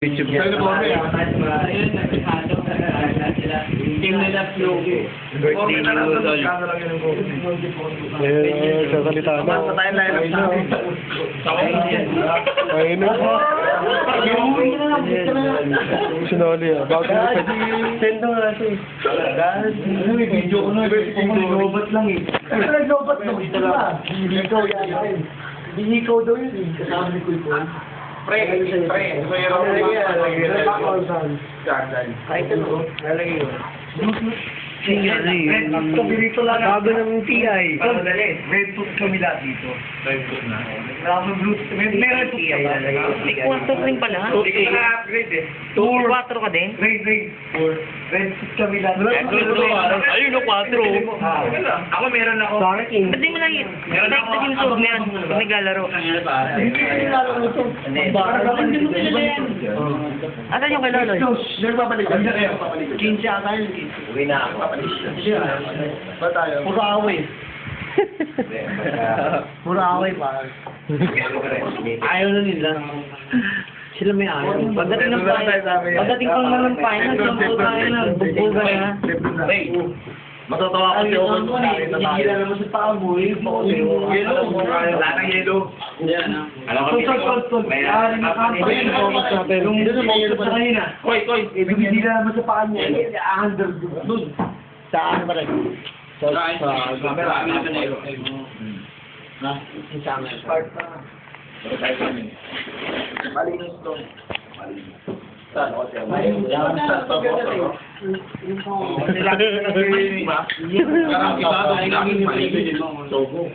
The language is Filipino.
YouTube Sa'yo na po kami, ah. Ayun, nagkakalo sila. Team nila Flogi. Birthday ni Udol. Sasalita na. Basta tayo line-up sa amin. Ayun na. Sinoli ah. Bago mo pa. Sendo nga siya. Video ko na, Robot lang eh. Nag-lobat na, dito lang. Ikaw yan. Ikaw daw yun eh. Kasama ni Kuy Kuy. Pre. Kahit ano. Lalagay yun. Bago ng TI. Red tooth kami lahat dito. Red tooth na. Meron tooth ka ba? May kwarto rin pala. Hindi ka na-upgrade eh. May 4 ka din? Red tooth kami lahat. Ayun o, 4. Ako meron ako. Ba't di mo lang yun? Meron ako. Meron. Naglalaro. Asan yung kay Loloy? Nagbabalikan. 15 ata yun. Uwi na ako. Ba tayo? Puro away. Puro away pa. Ayaw na nila. Sila may ayaw. Pagdating ng pang naman final, sampo tayo na. Bubuga na. Matatawa ko siya ako. Hihila naman sa paa mo. Yellow. Lahat ng yellow. Alam ko yung mouse sa kanina. Koy. Hihila naman sa paa niya. Under doon. Saan ba rin? Sa camera. Malinis doon. Saan? Parang iba doon. Sogo.